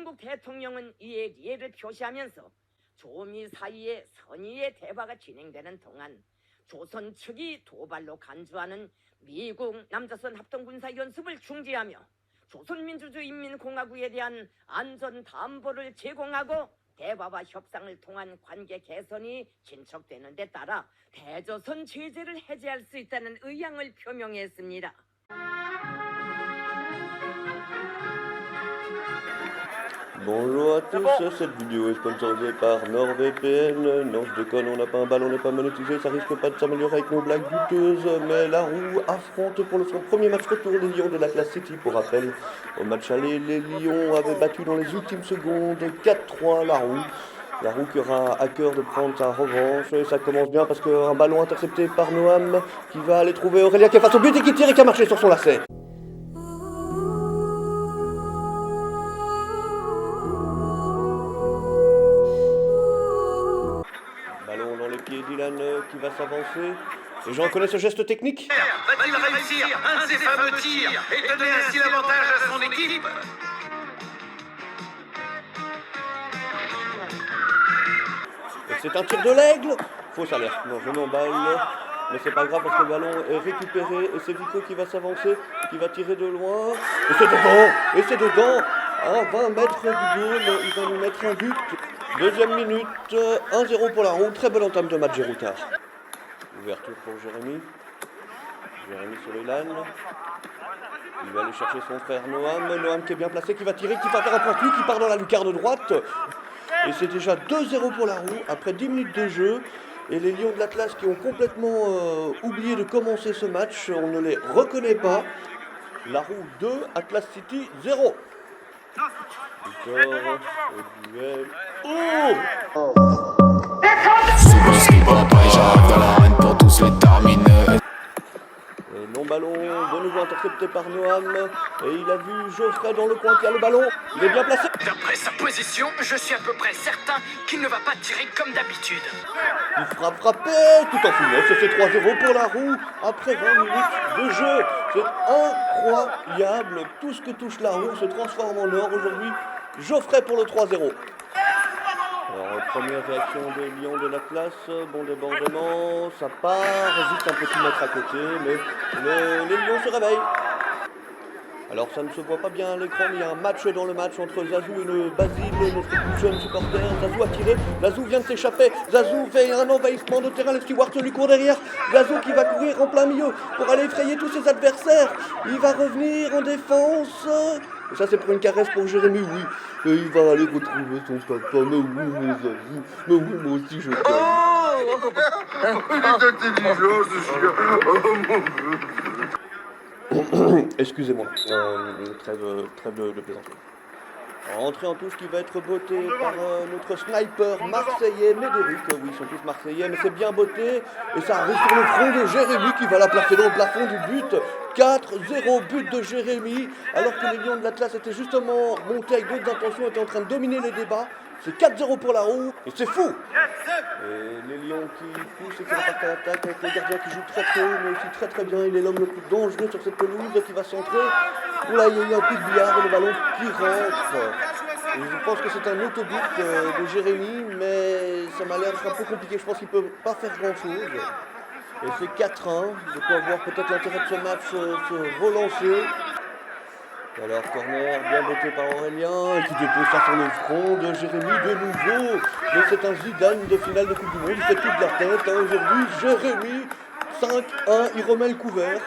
중국 대통령은 이에 이해를 표시하면서 조미 사이에 선의의 대화가 진행되는 동안 조선 측이 도발로 간주하는 미국 남조선 합동군사연습을 중지하며 조선민주주의인민공화국에 대한 안전담보를 제공하고 대화와 협상을 통한 관계 개선이 진척되는 데 따라 대조선 제재를 해제할 수 있다는 의향을 표명했습니다. Bonjour à tous, cette vidéo est sponsorisée par NordVPN. Non, je déconne, on n'a pas un ballon, on n'est pas monétisé, ça risque pas de s'améliorer avec nos blagues douteuses. Mais la Roue affronte pour son premier match retour les Lions de l'Atlas City. Pour rappel, au match aller, les Lions avaient battu dans les ultimes secondes 4-3 la Roue. La Roue qui aura à cœur de prendre sa revanche. Et ça commence bien parce qu'un ballon intercepté par Noam qui va aller trouver Aurélien qui est face au but et qui tire et qui a marché sur son lacet. Ballon dans les pieds d'Ilan qui va s'avancer. Les gens connaissent ce geste technique? Va-t-il réussir un de ses fameux tirs et donner ainsi l'avantage à son équipe? C'est un tir de l'aigle. Fausse alerte. Non, je m'emballe. Mais c'est pas grave parce que le ballon est récupéré. Et c'est Vico qui va s'avancer, qui va tirer de loin. Et c'est dedans. Et c'est dedans. À 20 mètres du goal, il va nous mettre un but. Deuxième minute, 1-0 pour la Roue. Très bonne entame de match, Géroutard. Ouverture pour Jérémy. Jérémy sur Ilan. Il va aller chercher son frère Noam. Noam qui est bien placé, qui va tirer, qui va faire un pointu, qui part dans la lucarne droite. Et c'est déjà 2-0 pour la Roue après 10 minutes de jeu. Et les Lions de l'Atlas qui ont complètement oublié de commencer ce match, on ne les reconnaît pas. La Roue 2, Atlas City 0. Victor, au duel. Oh! J'arrive dans l'arène pour tous les terminer. Long ballon, de nouveau intercepté par Noam. Et il a vu Geoffrey dans le coin qui a le ballon. Il est bien placé. D'après sa position, je suis à peu près certain qu'il ne va pas tirer comme d'habitude. Il fera frapper tout en finesse. C'est 3-0 pour la Roue après 20 minutes de jeu. C'est incroyable. Tout ce que touche la Roue se transforme en or aujourd'hui. Geoffrey pour le 3-0. Alors, première réaction des Lions de l'Atlas, bon débordement, ça part, juste un petit mètre à côté, mais les Lions se réveillent. Alors ça ne se voit pas bien à l'écran, mais il y a un match dans le match entre Zazou et le Basile, notre plus jeune supporter. Zazou a tiré, Zazou vient de s'échapper, Zazou fait un envahissement de terrain, le steward lui court derrière. Zazou qui va courir en plein milieu pour aller effrayer tous ses adversaires. Il va revenir en défense. Et ça c'est pour une caresse pour Jérémy, oui. Et il va aller retrouver son papa, mais oui, mais Zazou, mais oui, moi aussi je t'aime. Il est intelligent ce chien. Oh mon Dieu. Excusez-moi, trêve de plaisanterie. Entrée en touche qui va être bottée par notre sniper marseillais, Médéric. Oui, ils sont tous marseillais, mais c'est bien botté. Et ça arrive sur le front de Jérémy qui va la placer dans le plafond du but. 4-0, but de Jérémy. Alors que les Lions de l'Atlas étaient justement montés avec d'autres intentions, étaient en train de dominer les débats. C'est 4-0 pour la Roue, et c'est fou! Et les Lions qui poussent et qui repartent à l'attaque avec le gardien qui joue très très haut, mais aussi très très bien. Il est l'homme le plus dangereux sur cette pelouse qui va centrer. Oula, il y a eu un coup de billard et le ballon qui rentre. Et je pense que c'est un autobus de Jérémy, mais ça m'a l'air d'être un peu compliqué. Je pense qu'il ne peut pas faire grand chose. Et c'est 4-1, de quoi voir peut-être l'intérêt de ce match se relancer. Alors corner bien botté par Aurélien qui dépose ça sur le front de Jérémy de nouveau. Mais c'est un Zidane de finale de Coupe du Monde, il fait toute la tête. Aujourd'hui, Jérémy 5-1, il remet le couvert.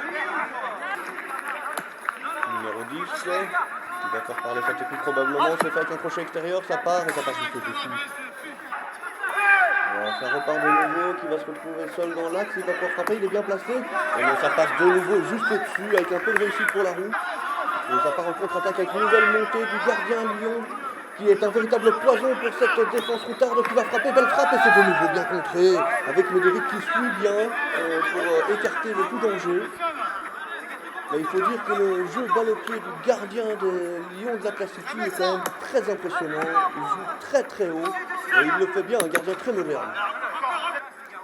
Numéro 10, qui va faire parler sa technique probablement, c'est fait avec un crochet extérieur, ça part et ça passe juste au-dessus. Ça repart de nouveau, qui va se retrouver seul dans l'axe, il va pouvoir frapper, il est bien placé. Et ça passe de nouveau juste au-dessus avec un peu de réussite pour la Roue. Et ça part en contre-attaque avec une nouvelle montée du gardien Lyon qui est un véritable poison pour cette défense routarde qui va frapper, belle frappe et c'est de nouveau bien contré avec Médéric qui suit bien pour écarter le tout danger. Mais il faut dire que le jeu balle au pied du gardien de Lions de l'Atlas City est quand même très impressionnant, il joue très très haut et il le fait bien, un gardien très moderne.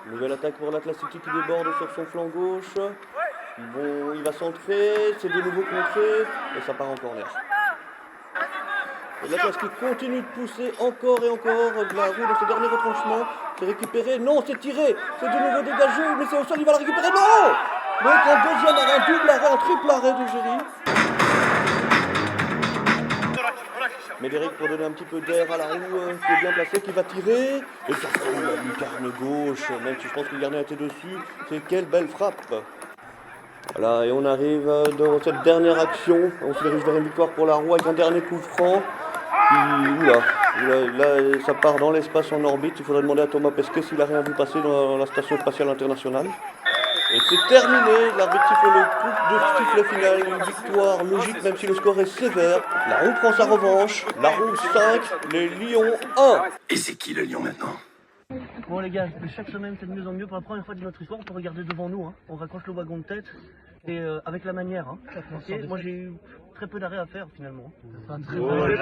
Nouvelle attaque pour l'Atlas City qui déborde sur son flanc gauche. Bon, il va centrer, c'est de nouveau contré, et ça part en corner. Et l'Atlas qui continue de pousser encore et encore la roue dans ce dernier retranchement. C'est récupéré, non, c'est tiré, c'est de nouveau dégagé, mais c'est au sol, il va la récupérer, non! Donc un deuxième arrêt, un double arrêt, un triple arrêt de Géry. Médéric pour donner un petit peu d'air à la roue qui est bien placée, qui va tirer. Et ça fout la lucarne gauche, même si je pense que le gardien était dessus. C'est quelle belle frappe! Voilà, et on arrive dans cette dernière action. On se dirige vers une victoire pour la roue avec un dernier coup franc. Là, ça part dans l'espace en orbite. Il faudrait demander à Thomas Pesquet s'il a rien vu passer dans la station spatiale internationale. Et c'est terminé. L'arbitre siffle le coup de sifflet final. Une victoire logique, même si le score est sévère. La roue prend sa revanche. La roue 5, les Lions 1. Et c'est qui le lion maintenant? Bon les gars, chaque semaine c'est de mieux en mieux. Pour la première fois de notre histoire, on peut regarder devant nous. Hein. On raccroche le wagon de tête et avec la manière. Hein. Okay. Moi j'ai eu très peu d'arrêts à faire finalement. Allez.